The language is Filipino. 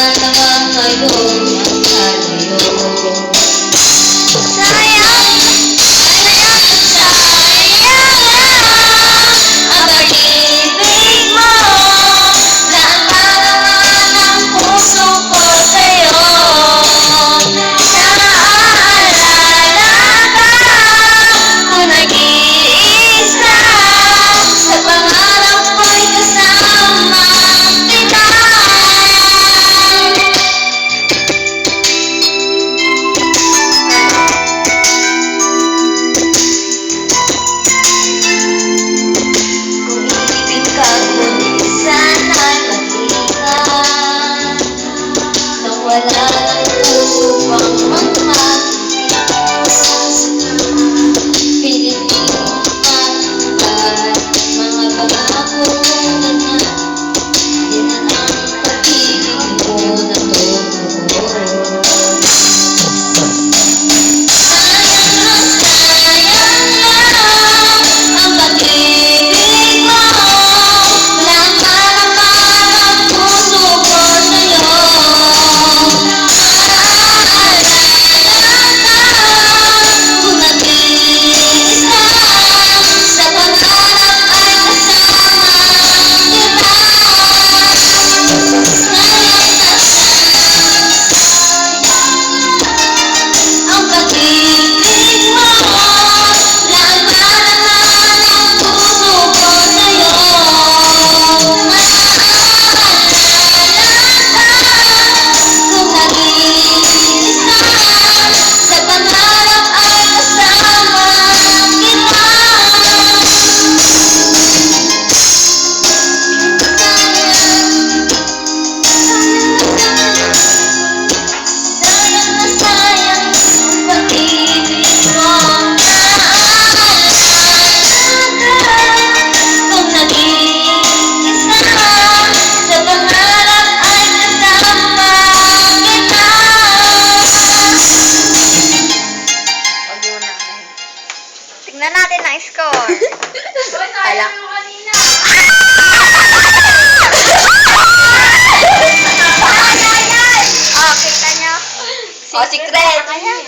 naman ngayon ang halayo. Sayang, sayang, sayang ang pag-ibig mo. Lahat naman ang puso ko sa'yo. Naaalala ka kung nag-iisa, sa pangarap ko'y kasama kita. Kung ibig ka kundi sana'y mag-ingat, nang wala ng puso pang pinitin matupad mga pangako na na, yan ang pag-ibig mo na totoo. Sayang na sayang lang ang pag-ibig mo. Lahat naman ang puso ko sa'yo. Kung nag-iisa, sa pangarap ay kasama kita. Ang pag-ibig mo, lahat naman ang puso ko sa'yo. Kung nag-iisa, sa pangarap ay kasama kita. Sayang na sayang ang pag-ibig mo. Naaalala ka kung nag-iisa, sa pangarap ay kasama kita. Wag mo na. Tignan natin ang score. Ala. Oh, kita nyo? Oh, secret. Ayan.